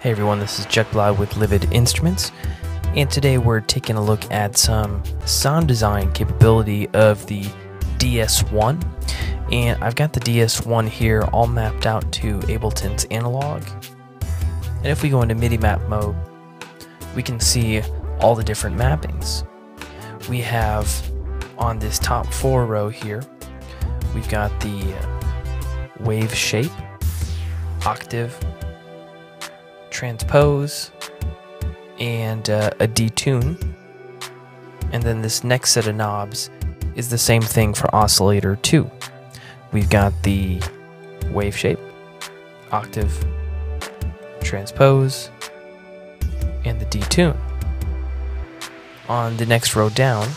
Hey everyone, this is Jekyll with Livid Instruments, and today we're taking a look at some sound design capability of the DS1. And I've got the DS1 here all mapped out to Ableton's analog. And if we go into Midi Map mode, we can see all the different mappings. We have on this top 4 row here, we've got the wave shape, octave, transpose, and a detune. And then this next set of knobs is the same thing for oscillator 2. We've got the wave shape, octave, transpose, and the detune. On the next row down,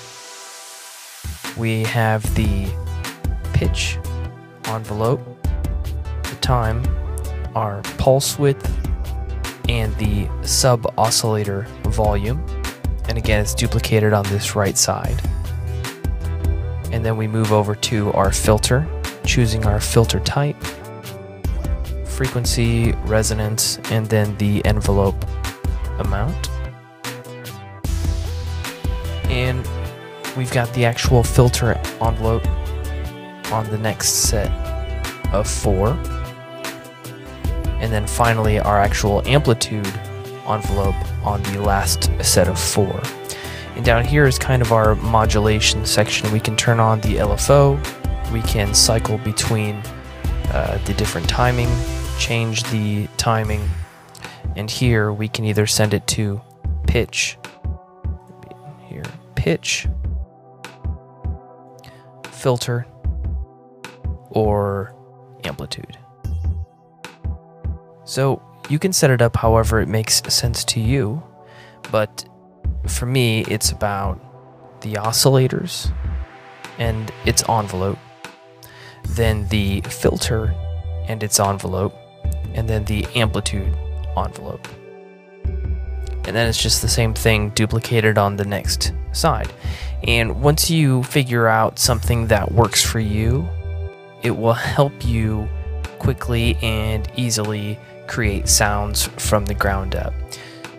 we have the pitch envelope, the time, our pulse width, and the sub-oscillator volume. And again, it's duplicated on this right side. And then we move over to our filter, choosing our filter type, frequency, resonance, and then the envelope amount. And we've got the actual filter envelope on the next set of 4. And then finally our actual amplitude envelope on the last set of 4. And down here is kind of our modulation section. We can turn on the LFO, we can cycle between the different timing, change the timing, and here we can either send it to pitch, here, pitch, filter, or amplitude. So you can set it up however it makes sense to you, but for me it's about the oscillators and its envelope, then the filter and its envelope, and then the amplitude envelope. And then it's just the same thing duplicated on the next side. And once you figure out something that works for you, it will help you quickly and easily create sounds from the ground up.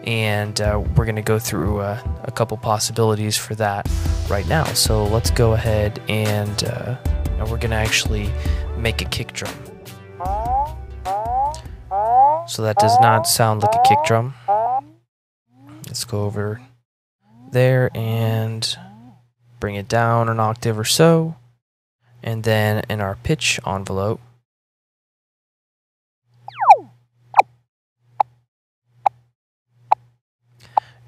And we're going to go through a couple possibilities for that right now. So let's go ahead and we're going to actually make a kick drum. So that does not sound like a kick drum. Let's go over there and bring it down an octave or so. And then in our pitch envelope,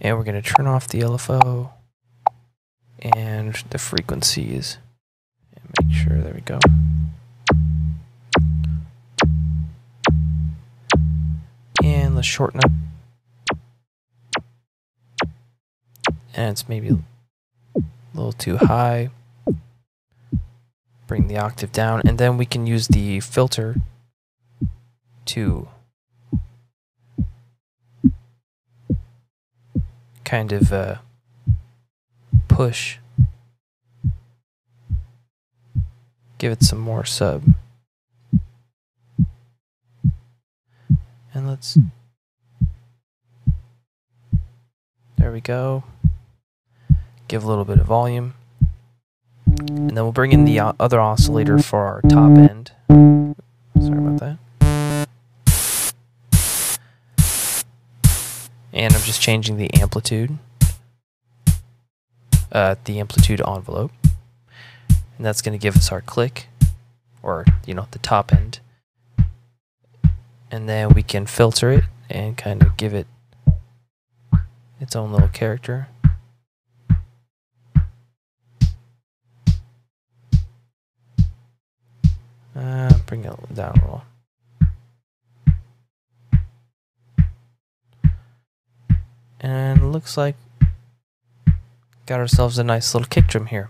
and we're going to turn off the LFO and the frequencies and make sure, there we go. And let's shorten up. And it's maybe a little too high. Bring the octave down, and then we can use the filter to kind of push, give it some more sub, and there we go, give a little bit of volume, and then we'll bring in the other oscillator for our top end. Sorry about that. And I'm just changing the amplitude envelope, and that's going to give us our click, or the top end, and then we can filter it and kind of give it its own little character. Bring it down a little. And it looks like got ourselves a nice little kick drum here.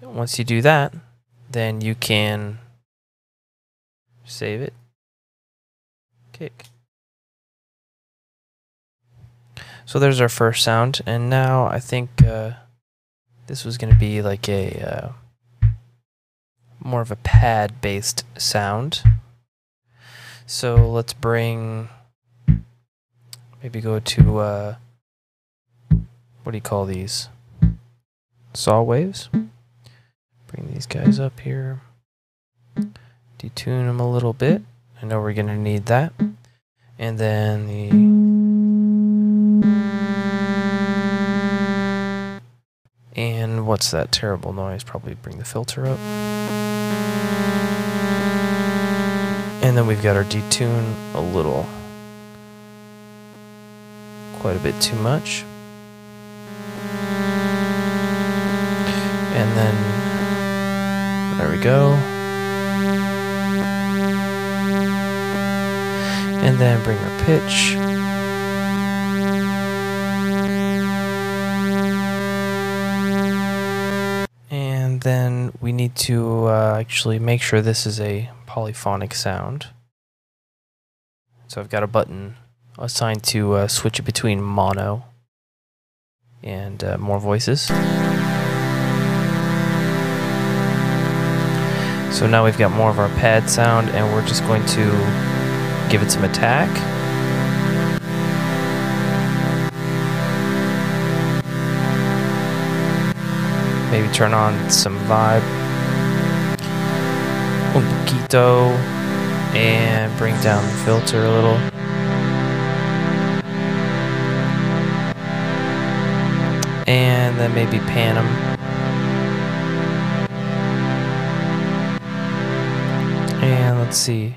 Once you do that, then you can save it, kick. So there's our first sound, and now I think this was going to be like a more of a pad-based sound. So let's bring maybe go to, what do you call these? Saw waves. Bring these guys up here. Detune them a little bit. I know we're going to need that. And then and what's that terrible noise? Probably bring the filter up. And then we've got our detune a little, quite a bit too much. And then, there we go. And then bring our pitch. And then we need to actually make sure this is a polyphonic sound. So I've got a button assigned to switch it between mono and more voices. So now we've got more of our pad sound, and we're just going to give it some attack. Maybe turn on some vibe. Un poquito. And bring down the filter a little. And then maybe pan them. And let's see.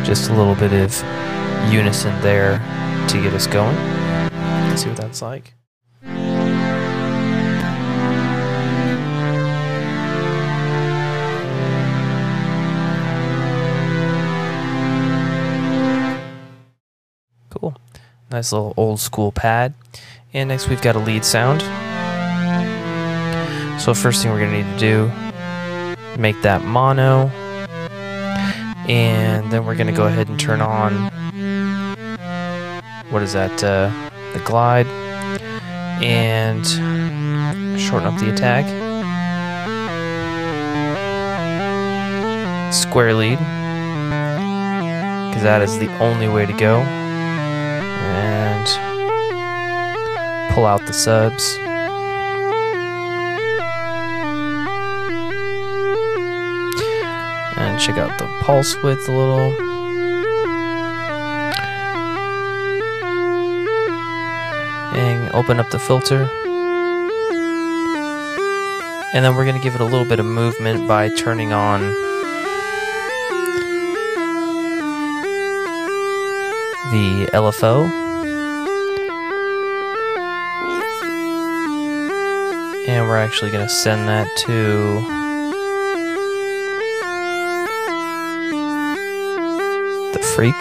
Just a little bit of unison there to get us going. Let's see what that's like. Cool. Nice little old school pad. And next we've got a lead sound. So first thing we're going to need to do, make that mono. And then we're going to go ahead and turn on, what is that, the glide. And shorten up the attack. Square lead, because that is the only way to go. And pull out the subs. And check out the pulse width a little. And open up the filter. And then we're going to give it a little bit of movement by turning on the LFO. And we're actually going to send that to the freak.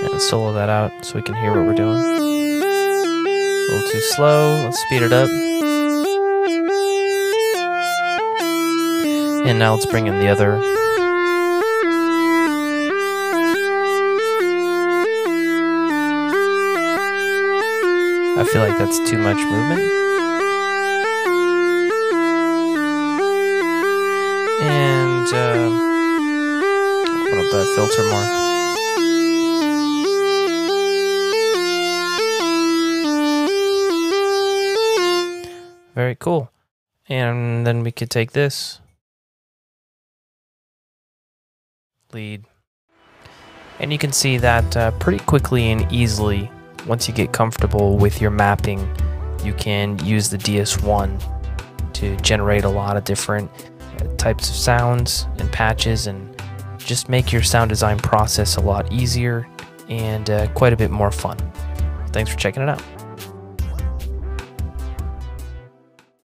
And solo that out so we can hear what we're doing. A little too slow. Let's speed it up. And now let's bring in the other. I feel like that's too much movement. And open up that filter more. Very cool. And then we could take this lead, and you can see that pretty quickly and easily. Once you get comfortable with your mapping, you can use the DS1 to generate a lot of different types of sounds and patches, and just make your sound design process a lot easier and quite a bit more fun. Thanks for checking it out.